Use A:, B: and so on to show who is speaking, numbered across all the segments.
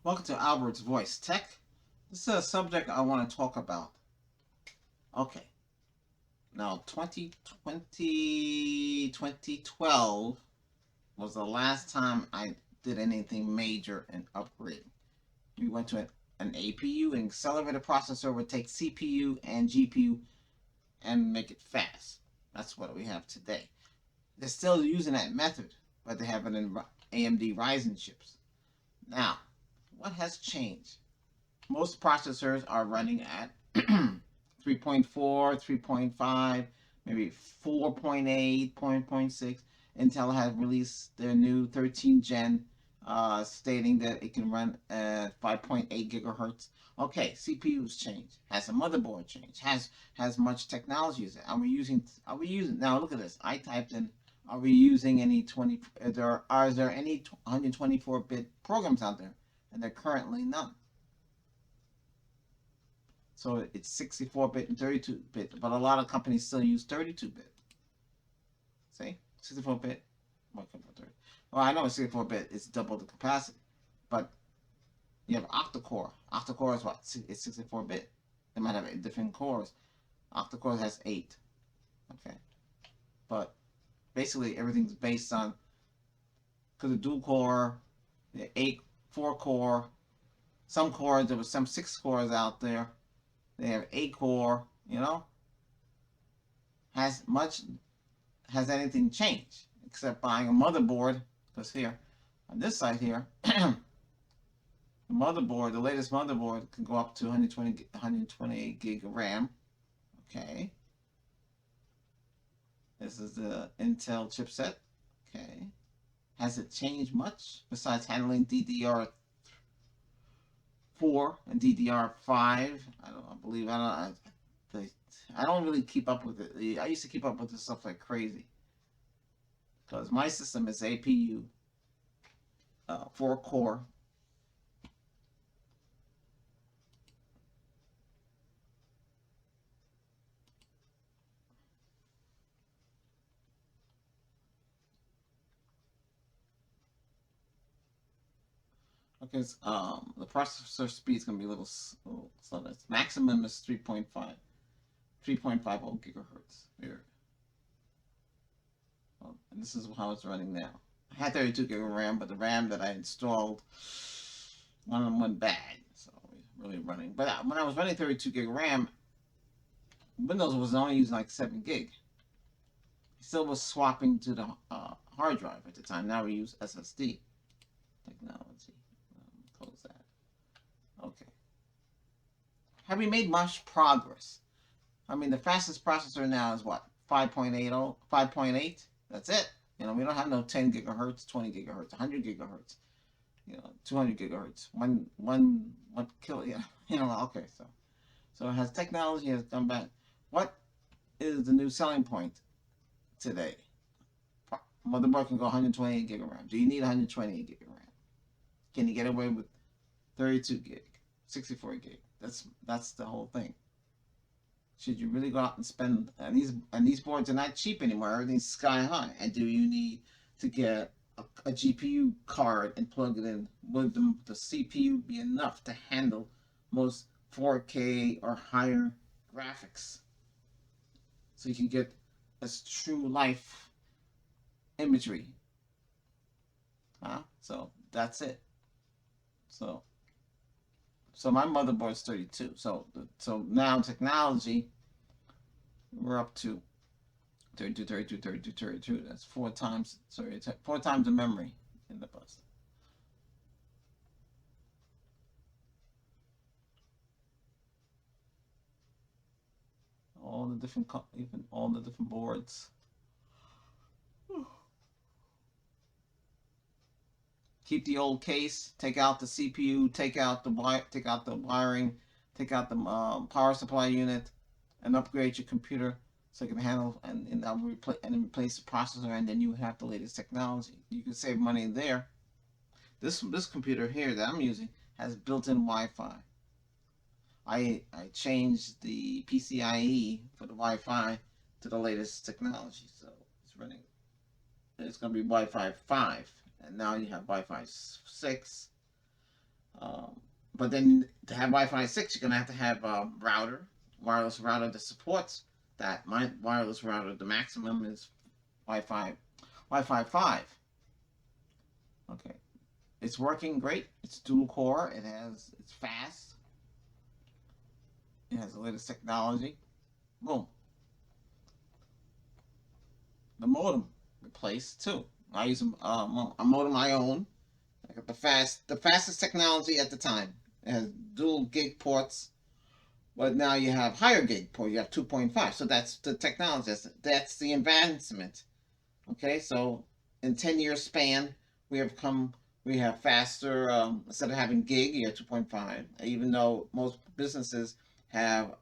A: Welcome to Albert's Voice Tech. This is a subject I want to talk about. Okay, now 2012 was the last time I did anything major in upgrading. We went to an APU, an accelerated processor would take CPU and GPU and make it fast. That's what we have today. They're still using that method, but they have it in AMD Ryzen chips. Now, what has changed? Most processors are running at 3.4, 3.5, maybe 4.8, 4.6. Intel has released their new 13 gen, stating that it can run at 5.8 gigahertz. Okay, CPUs change. Has the motherboard changed? Has much technology? Are we using now? Look at this. I typed in. Are we using any 20? Is there any 124-bit programs out there? And there currently none. So it's 64-bit and 32-bit, but a lot of companies still use 32-bit. See, 64-bit. Well, I know 64-bit is double the capacity, but you have octa-core. Octa-core is what? It's 64-bit. They might have different cores. Octa-core has 8. Okay, but basically everything's based on, because the dual core, the 4 core, some cores, there was some 6 cores out there. They have 8 core, Has anything changed except buying a motherboard? Because here, on this side here, the latest motherboard can go up to 128 gig of RAM. Okay. This is the Intel chipset. Okay. Has it changed much besides handling DDR4 and DDR5? I don't really keep up with it. I used to keep up with this stuff like crazy because my system is APU, 4 core. Okay, the processor speed is gonna be a little slow. That's maximum is 3.50 gigahertz here. And this is how it's running now. I had 32 gig of RAM, but the RAM that I installed, one of them went bad, so it's really running. But when I was running 32 gig of RAM, Windows was only using like 7 gig. It still was swapping to the hard drive at the time. Now we use SSD technology. Close that. Okay. Have we made much progress? I mean, the fastest processor now is what? 5.80, 5.8? That's it. We don't have no 10 gigahertz, 20 gigahertz, 100 gigahertz, 200 gigahertz. One kill, okay, so has technology has come back. What is the new selling point today? Motherboard can go 128 gig of RAM. Do you need 128 gig of RAM? Can you get away with 32 gig, 64 gig? That's the whole thing. Should you really go out and spend? And these boards are not cheap anymore. Everything's sky high. And do you need to get a GPU card and plug it in? Would the CPU be enough to handle most 4K or higher graphics? So you can get a true life imagery. So that's it. So my motherboard's 32. So now technology, we're up to 32, 32, 32, 32. That's 4 times. Sorry, 4 times the memory in the bus. All the different, even all the different boards. Keep the old case. Take out the CPU. Take out the wiring. Take out the power supply unit, and upgrade your computer so it can handle and replace the processor, and then you have the latest technology. You can save money there. This computer here that I'm using has built-in Wi-Fi. I changed the PCIe for the Wi-Fi to the latest technology, so it's running. It's going to be Wi-Fi 5, and now you have Wi-Fi 6. Um, but then to have Wi-Fi 6, you're gonna have to have a router, wireless router that supports that. My wireless router, the maximum is Wi-Fi, Wi-Fi 5. Okay, it's working great. It's dual core. It's fast. It has the latest technology. Boom. The modem replaced too. I use a modem I own. I got the fastest technology at the time. It has dual gig ports, but now you have higher gig port. You have 2.5. So that's the technology. That's the advancement. Okay, so in 10 year span, we have come. We have faster. Instead of having gig, you have 2.5. Even though most businesses have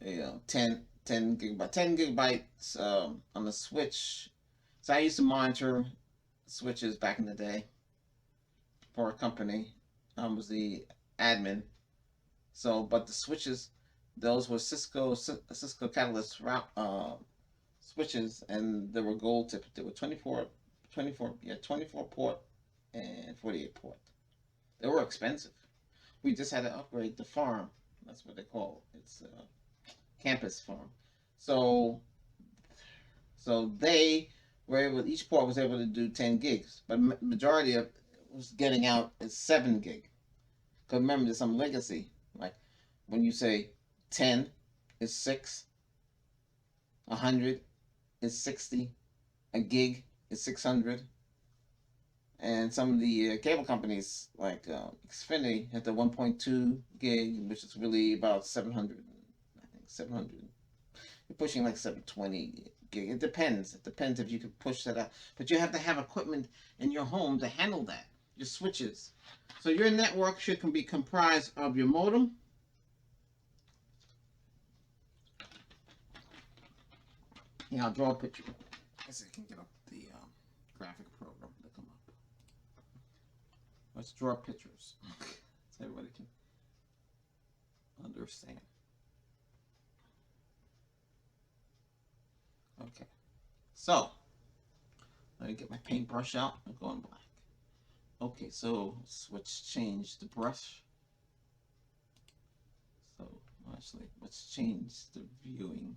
A: you know 10 gigabytes on the switch. So I used to monitor switches back in the day for a company. I was the admin. So, but the switches, those were Cisco Catalyst route switches, and they were gold tipped. They were 24 port and 48 port. They were expensive. We just had to upgrade the farm. That's what they call it. It's campus farm. So they were able. Each port was able to do 10 gigs, but majority of was getting out is 7 gig. Because remember, there's some legacy. Like when you say 10 is 6, 100 is 60, a gig is 600, and some of the cable companies like Xfinity had the 1.2 gig, which is really about 700. I think 700. You're pushing like 720 gig. It depends. It depends if you can push that out. But you have to have equipment in your home to handle that. Your switches. So your network should can be comprised of your modem. Yeah, I'll draw a picture. I guess I can get up the graphic program to come up. Let's draw pictures so everybody can understand. Okay, so let me get my paintbrush out. I'm going black. Okay, so let's change the brush. So actually, let's change the viewing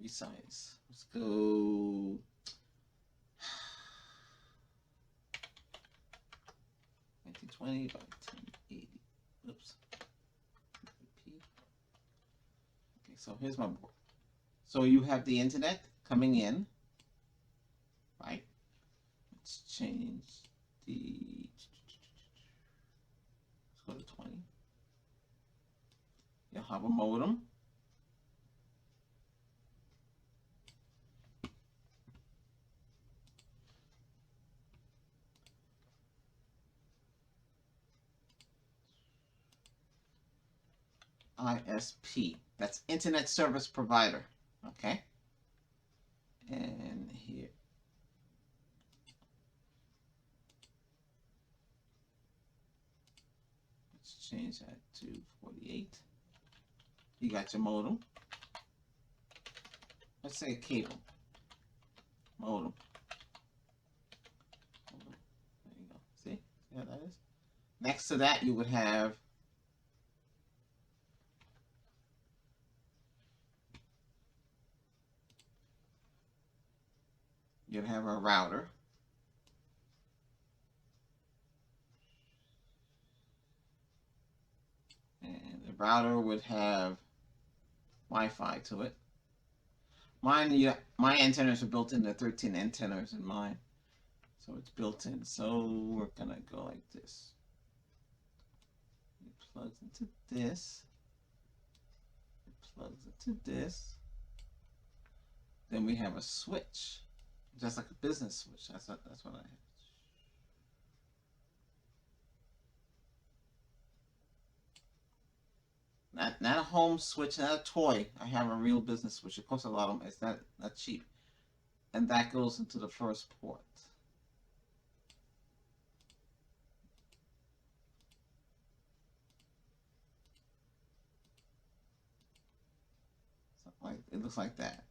A: resize. Let's go 1920 by 1080. Oops. Okay, so here's my board. So you have the internet coming in, right? Let's change the. Let's go to 20. You'll have a modem. ISP. That's Internet Service Provider. Okay. And here. Let's change that to 48. You got your modem. Let's say cable. Modem. There you go. See how that is? Next to that, you would have a router. And the router would have Wi-Fi to it. Mine, yeah, my antennas are built in. There are 13 antennas in mine, so it's built in. So we're gonna go like this. It plugs into this. It plugs into this. Then we have a switch, just like a business switch. That's what I have. Not a home switch, not a toy. I have a real business switch. It costs a lot of money. It's not cheap. And that goes into the first port. So like it looks like that.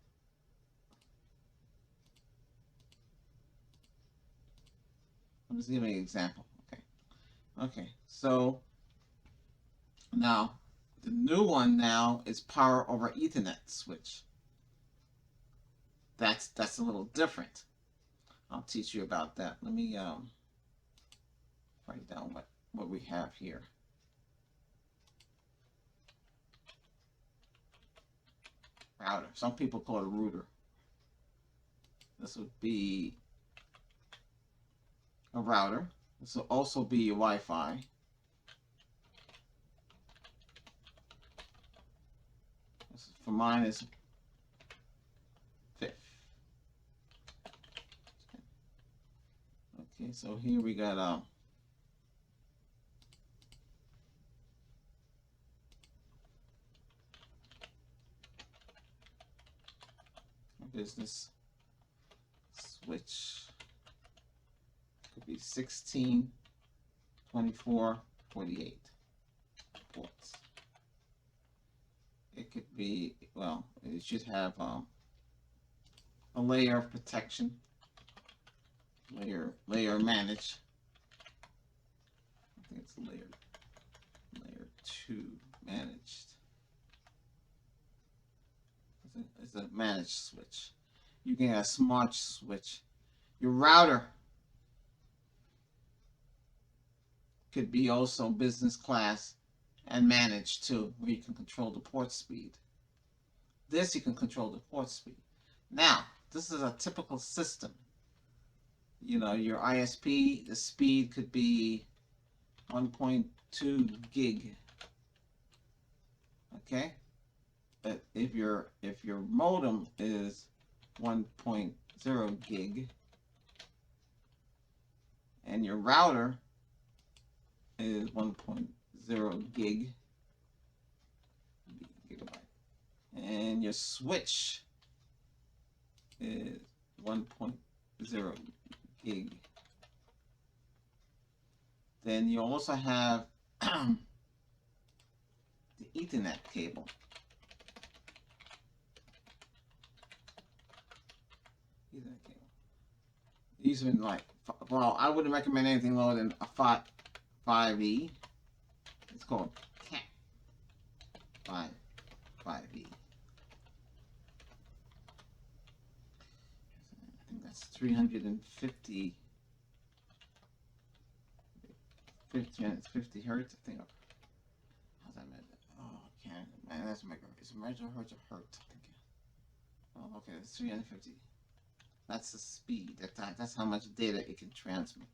A: I'm just giving an example. Okay. Okay. So now the new one now is power over Ethernet switch. That's a little different. I'll teach you about that. Let me write down what we have here. Router. Some people call it a router. This would be a router. This will also be your Wi-Fi. For mine is fifth. Okay, so here we got business switch. Could be 16, 24, 48 ports. It could be, well, it should have a layer of protection, layer manage. I think it's layer 2 managed. It's a managed switch. You can have a smart switch. Your router could be also business class and managed too, where you can control the port speed. This you can control the port speed. Now, this is a typical system. You know, your ISP, the speed could be 1.2 gig. Okay? But if your modem is 1.0 gig and your router is 1.0 gigabyte, and your switch is 1.0 gig, then you also have the Ethernet cable. These are like, well, I wouldn't recommend anything lower than a 5E. It's called CAT 5E. I think that's 350 hertz. I think. How's that measure? Oh, can't. Man, that's megahertz. Is it megahertz or hertz? I think. Oh, okay. It's 350. That's the speed. That's how much data it can transmit.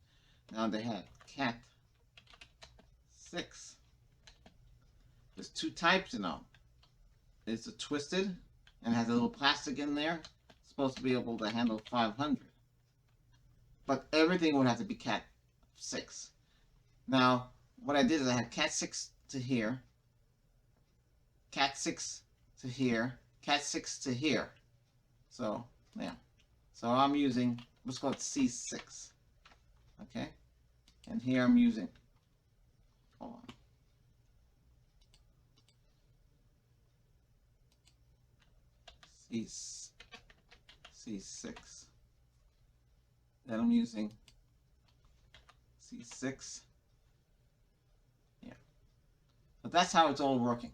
A: Now they have Cat 6. There's two types, you know. It's a twisted and has a little plastic in there. It's supposed to be able to handle 500. But everything would have to be Cat 6. Now, what I did is I had Cat 6 to here, Cat 6 to here, Cat 6 to here. So, yeah. So I'm using, let's call it C6. Okay? And here I'm using, hold on. C6. Then I'm using C6. Yeah. But that's how it's all working.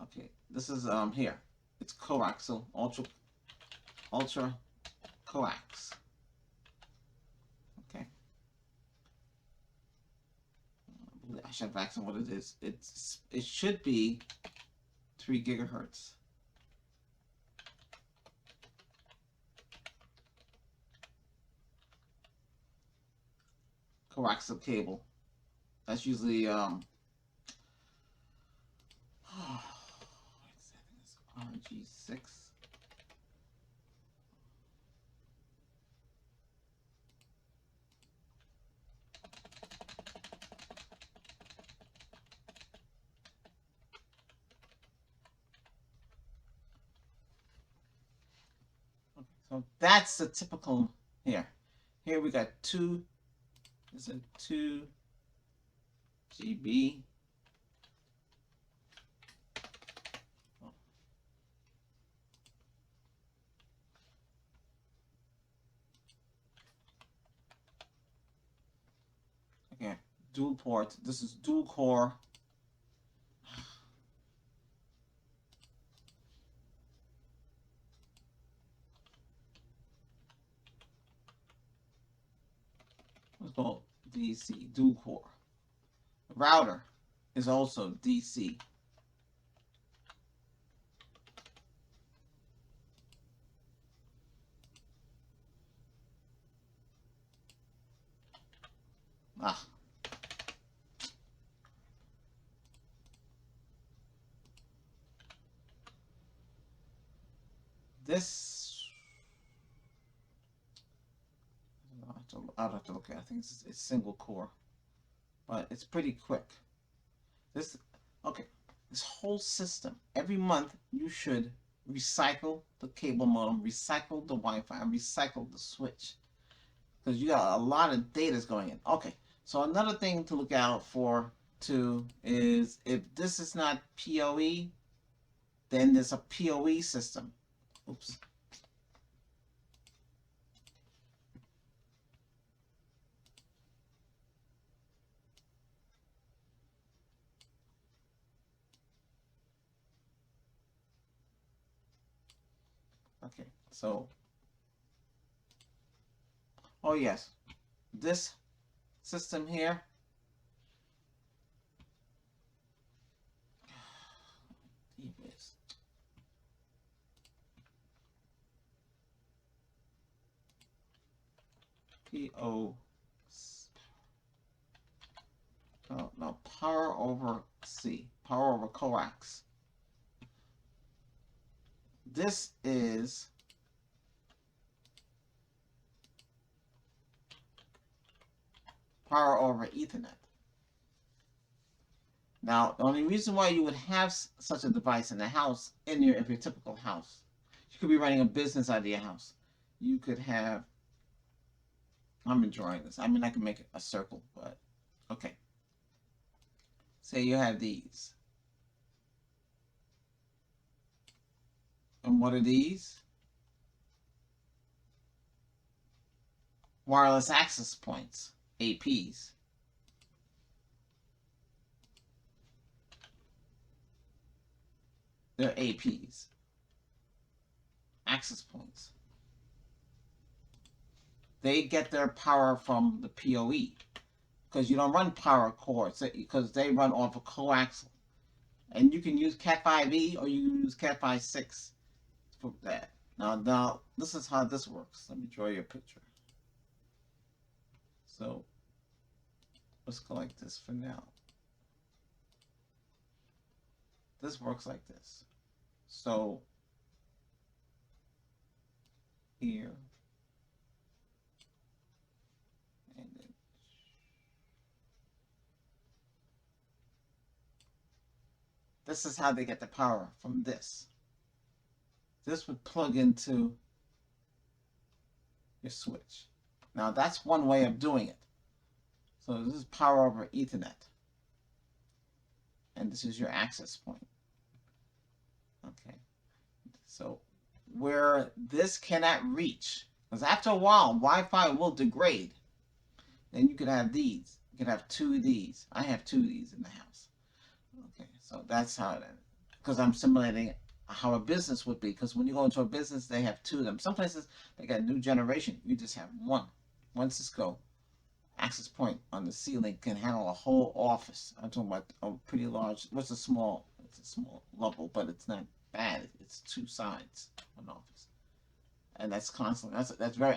A: Okay. This is here. It's coaxial, ultra coax. Okay. I should have asked them what it is. It should be 3 gigahertz. Coaxial cable. That's usually RG6. So that's the typical here. Here we got 2. This is 2 GB. Again, dual port. This is dual core. It's called DC, dual core. The router is also DC. Ah. This, I'll have to look at it. I think it's single core, but it's pretty quick. This, okay, this whole system, every month you should recycle the cable modem, recycle the Wi-Fi, and recycle the switch. Because you got a lot of data going in. Okay, so another thing to look out for too is if this is not PoE, then there's a PoE system. Oops. Okay, so, oh yes, this system here, PO, no, power over C, power over coax. This is power over Ethernet. Now, the only reason why you would have such a device in the house, if your typical house, you could be running a business out of your house. You could have, I'm enjoying this. I mean, I can make a circle, but okay. Say you have these. And what are these? Wireless access points, APs. They're APs, access points. They get their power from the PoE because you don't run power cords because they run off of coaxial. And you can use Cat5e or you can use Cat5.6 for that. Now, this is how this works. Let me draw you a picture. So, let's go like this for now. This works like this. So, here, and then this is how they get the power from this. This would plug into your switch. Now, that's one way of doing it. So, this is power over Ethernet. And this is your access point. Okay. So, where this cannot reach, because after a while, Wi-Fi will degrade. Then you could have these. You could have two of these. I have two of these in the house. Okay, so that's how it is. Because I'm simulating how a business would be. Because when you go into a business, they have two of them. Some places, they got new generation. You just have one. One Cisco access point on the ceiling can handle a whole office. I'm talking about a pretty large, it's a small level, but it's not bad. It's two sides of an office. And that's constantly, that's very,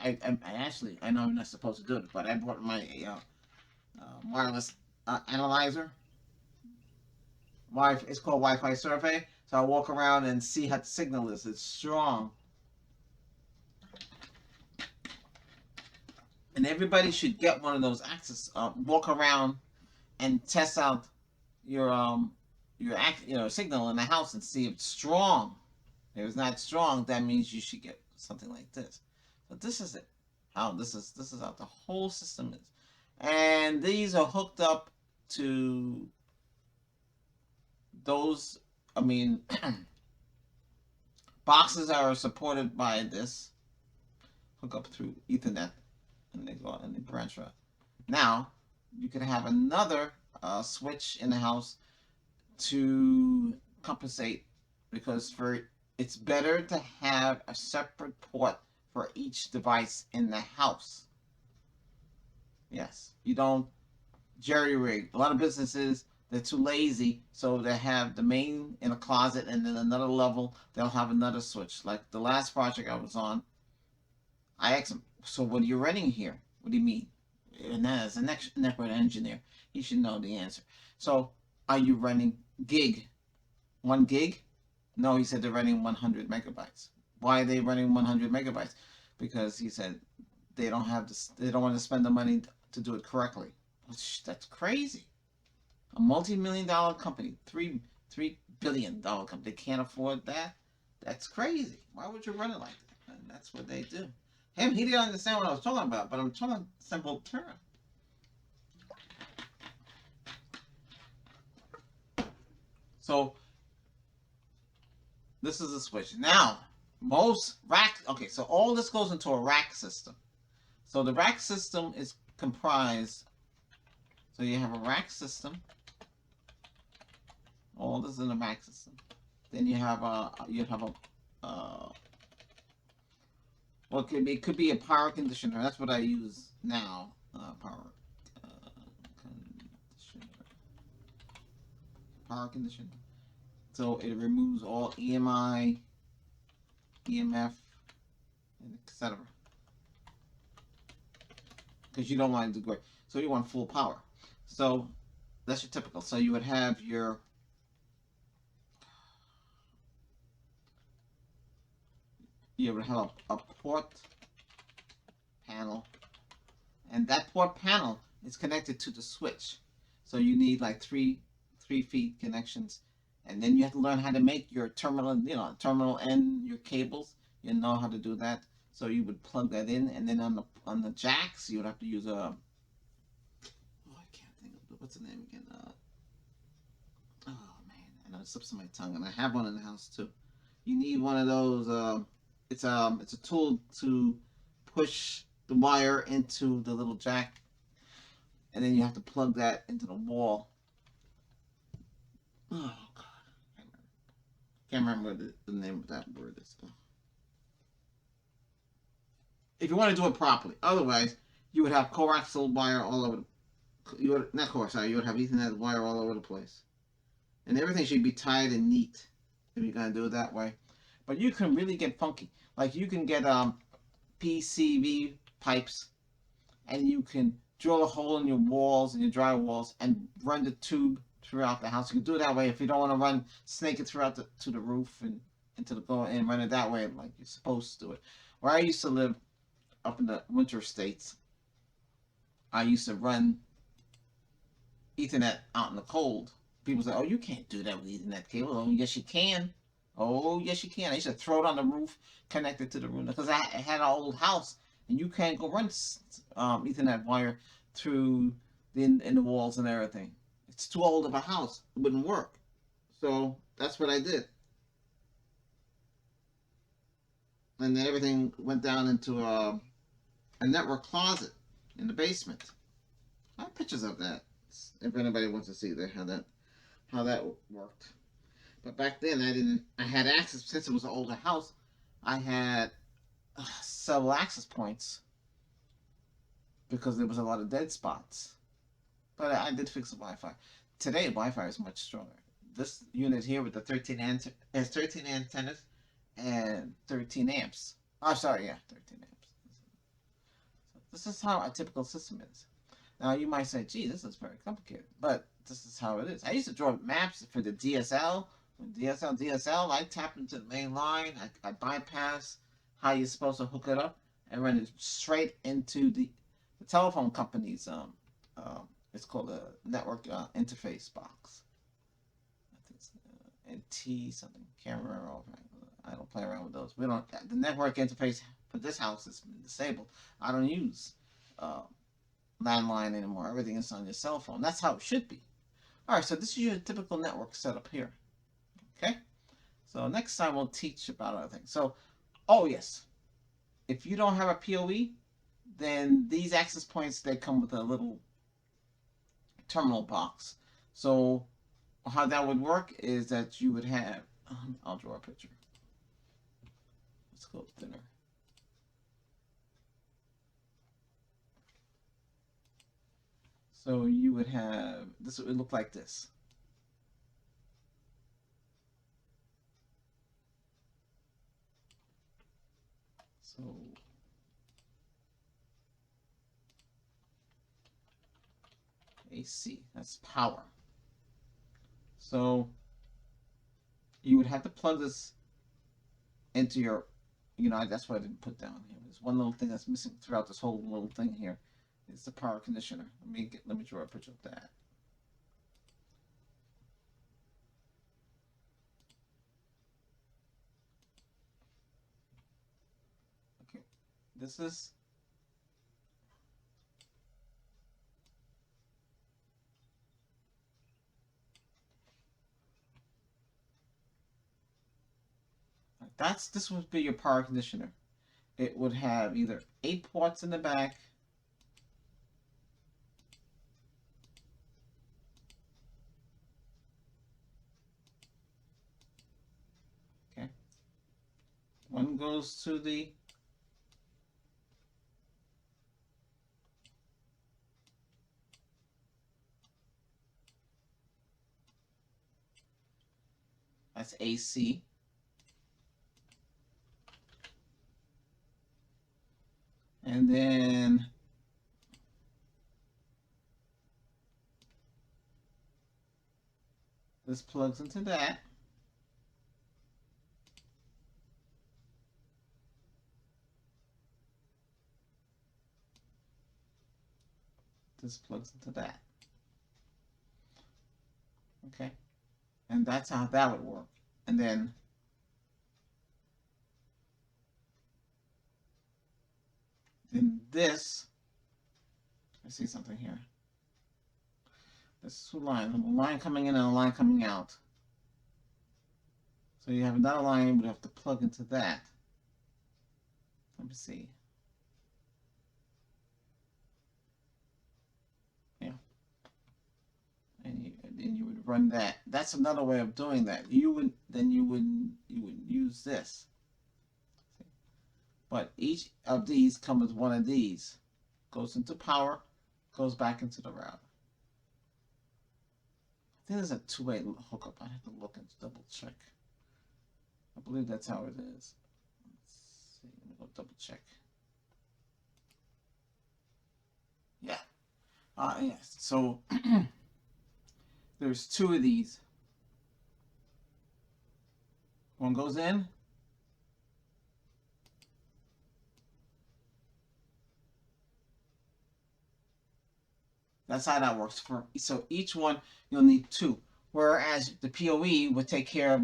A: I know I'm not supposed to do it, but I brought my wireless analyzer. It's called Wi-Fi Survey. So I walk around and see how the signal is. It's strong. And everybody should get one of those access. Walk around and test out your signal in the house and see if it's strong. If it's not strong, that means you should get something like this. But this is it. How this is how the whole system is. And these are hooked up to those, I mean, boxes are supported by this. Hook up through Ethernet, and they go out and they branch out. Now, you could have another switch in the house to compensate, because it's better to have a separate port for each device in the house. Yes, you don't jerry rig. A lot of businesses, they're too lazy, so they have the main in a closet, and then another level they'll have another switch. Like the last project I was on, I asked him, "So what are you running here? What do you mean?" And as a network engineer, he should know the answer. So, are you running gig? 1 gig? No, he said they're running 100 megabytes. Why are they running 100 megabytes? Because he said they don't have this, they don't want to spend the money to do it correctly. That's crazy. A multi-million-dollar company, $3 billion company, they can't afford that. That's crazy. Why would you run it like that? And that's what they do. He didn't understand what I was talking about, but I'm talking simple term. So this is a switch. Now, most rack, okay, so all this goes into a rack system. So the rack system is comprised, so you have a rack system. All this is in a rack system. Then you have a, well, it could be a power conditioner. That's what I use now. Power conditioner. Power conditioner. So it removes all EMI, EMF, and etc. Because you don't want it to go. So you want full power. So that's your typical. So you would have your a port panel, and that port panel is connected to the switch. So you need like three feet connections, and then you have to learn how to make your terminal, terminal and your cables. You know how to do that. So you would plug that in, and then on the jacks, you would have to use a, oh, I can't think of what's the name again. Oh man, I know it slips on my tongue, and I have one in the house too. You need one of those. It's a tool to push the wire into the little jack, and then you have to plug that into the wall. Oh God, can't remember the name of that word is. If you want to do it properly, otherwise you would have coaxial wire all over. You would not coaxial. You would have Ethernet wire all over the place, and everything should be tied and neat if you're gonna do it that way. But you can really get funky. Like you can get PCV pipes, and you can drill a hole in your walls and your dry walls and run the tube throughout the house. You can do it that way if you don't want to snake it throughout to the roof and into the go and run it that way like you're supposed to do it. Where I used to live up in the winter states, I used to run Ethernet out in the cold. People say, "Oh, you can't do that with Ethernet cable." Oh, yes, you can. Oh, yes, you can. I used to throw it on the roof, connect it to the room, because I had an old house, and you can't go run Ethernet wire through in the walls and everything. It's too old of a house. It wouldn't work. So that's what I did. And then everything went down into a network closet in the basement. I have pictures of that if anybody wants to see how that worked. But back then I had access, since it was an older house. I had several access points because there was a lot of dead spots. But I did fix the Wi-Fi. Today Wi-Fi is much stronger. This unit here with the 13 has 13 antennas and 13 amps. Oh, sorry, yeah, 13 amps. So this is how a typical system is. Now you might say, "Gee, this is very complicated," but this is how it is. I used to draw maps for the DSL. When DSL, I tap into the main line. I bypass how you're supposed to hook it up and run it straight into the telephone company's it's called a network interface box. I think it's NT something. Can't remember. I don't play around with those. We don't. The network interface for this house is disabled. I don't use landline anymore. Everything is on your cell phone. That's how it should be. All right. So this is your typical network setup here. Okay. So next time we'll teach about other things. So, oh yes, if you don't have a PoE, then these access points, they come with a little terminal box. So how that would work is that you would have, I'll draw a picture. Let's go thinner. So you would have, this would look like this. So AC, that's power. So you would have to plug this into your, that's what I didn't put down here. There's one little thing that's missing throughout this whole little thing here. It's the power conditioner. Let me draw a picture of that. Okay, this is this would be your power conditioner. It would have either 8 ports in the back, okay. One goes to the that's AC. And then this plugs into that. This plugs into that. Okay. And that's how that would work. And then this, I see something here. This is a line, a line coming in and a line coming out. So you have another line you would have to plug into that. Let me see. Yeah. And then you would run that. That's another way of doing that. You would use this. But each of these comes with one of these. Goes into power, goes back into the router. I think there's a two-way hookup. I have to look and double check. I believe that's how it is. Let's see. Let me go double check. Yeah. Yes. So there's 2 of these. One goes in. That's how that works. So each one you'll need 2, whereas the PoE would take care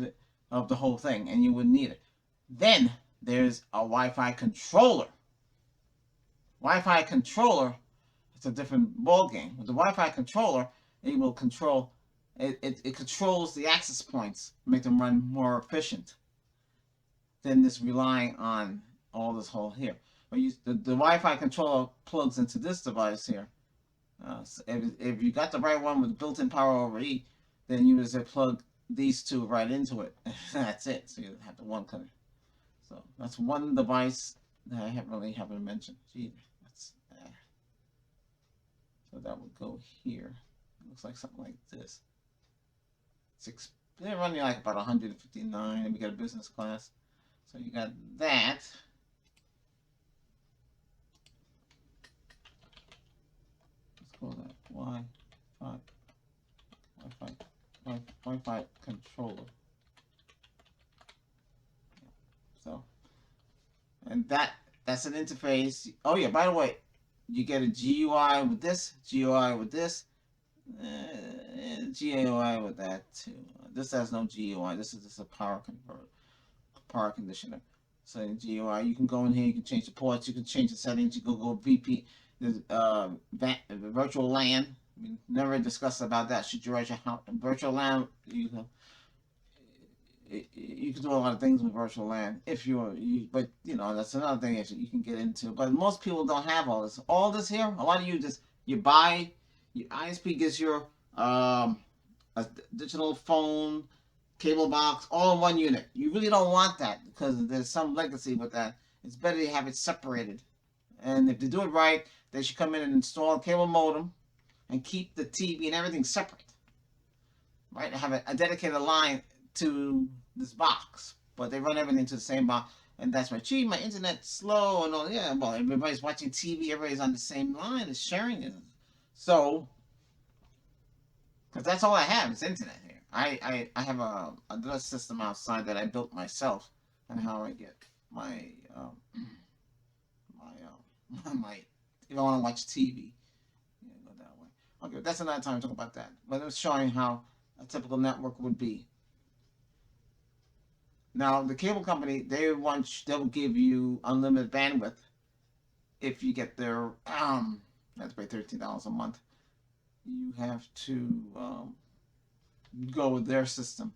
A: of the whole thing, and you wouldn't need it. Then there's a Wi-Fi controller. Wi-Fi controller, it's a different ball game. With the Wi-Fi controller, it will control. It controls the access points, make them run more efficient than this relying on all this whole here. But the Wi-Fi controller plugs into this device here. So if you got the right one with built-in power over E, then you just plug these 2 right into it. That's it. So you have the one color. So that's one device that I haven't mentioned. Gee, that's so that would go here. It looks like something like this. They're running like about 159, and we got a business class. So you got that. That Wi-Fi controller. So, and that's an interface. Oh yeah, by the way, you get a GUI with this, GUI with this, GAUI with that too. This has no GUI. This is just a power conditioner. So in GUI, you can go in here, you can change the ports, you can change the settings, you can go VP. There's virtual LAN. We never discussed about that. Should you write your virtual LAN? You can do a lot of things with virtual LAN if but that's another thing you can get into. But most people don't have all this. All this here, a lot of you you buy Your ISP gives your a digital phone, cable box, all in one unit. You really don't want that because there's some legacy with that. It's better to have it separated. And if they do it right, they should come in and install a cable modem and keep the TV and everything separate. Right? Have a dedicated line to this box, but they run everything to the same box. And that's why, gee, my internet's slow and all. Yeah, well, everybody's watching TV, everybody's on the same line, is sharing it. So, because that's all I have is internet here. I have another system outside that I built myself, and how I get my my if I want to watch TV, yeah, go that way. Okay, that's another time to talk about that. But it was showing how a typical network would be. Now, the cable company, they'll give you unlimited bandwidth if you get their you have to pay $13 a month. You have to go with their system.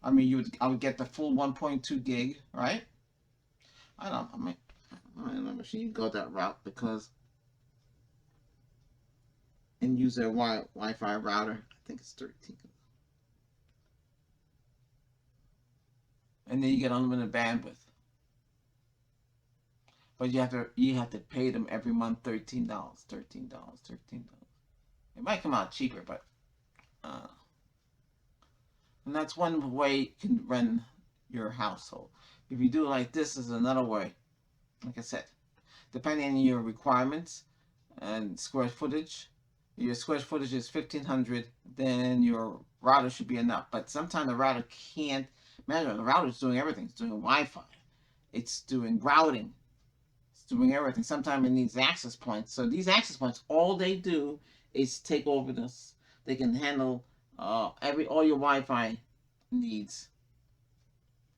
A: I mean, I would get the full 1.2 gig, right? I don't know. I'm sure you go that route because and use their Wi-Fi router. I think it's 13. And then you get unlimited bandwidth. But you have to pay them every month $13. It might come out cheaper, but and that's one way you can run your household. If you do it like this, is another way. Like I said, depending on your requirements and square footage, if your square footage is 1,500, then your router should be enough. But sometimes the router can't. Imagine the router is doing everything. It's doing Wi-Fi. It's doing routing. It's doing everything. Sometimes it needs access points. So these access points, all they do is take over this. They can handle all your Wi-Fi needs.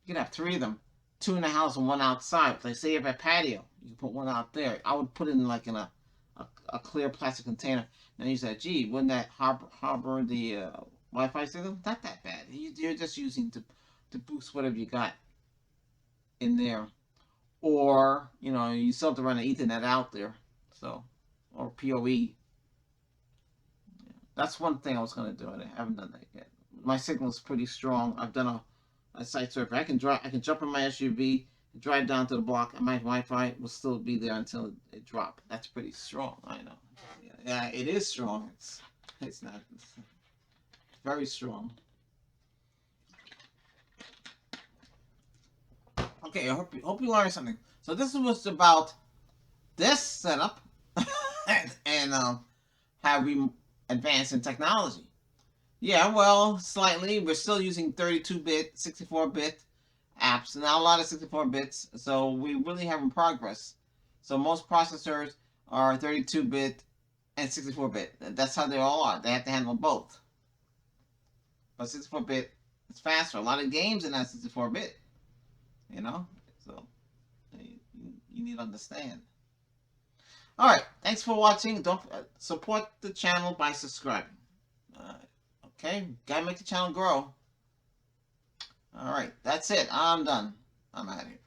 A: You can have 3 of them, 2 in the house and 1 outside. Like say you have a patio, you can put 1 out there. I would put it in like in a clear plastic container. Now you said, gee, wouldn't that harbor the Wi-Fi signal? Not that bad. You're just using to boost whatever you got in there. Or, you still have to run an Ethernet out there. So, or PoE. That's one thing I was going to do. I haven't done that yet. My signal is pretty strong. I've done a site survey. I can jump in my SUV, drive down to the block, and my Wi-Fi will still be there until it drops. That's pretty strong. I know. Yeah, it is strong. It's not. It's very strong. Okay, I hope you learned something. So this was about this setup and how we advance in technology. Yeah, well, slightly. We're still using 32-bit, 64-bit apps. Not a lot of 64 bits, so we really haven't progress. So most processors are 32-bit and 64-bit. That's how they all are. They have to handle both. But 64-bit is faster. A lot of games in that 64-bit. So you need to understand. All right, thanks for watching. Don't support the channel by subscribing. Okay, gotta make the channel grow. All right, that's it. I'm done. I'm out of here.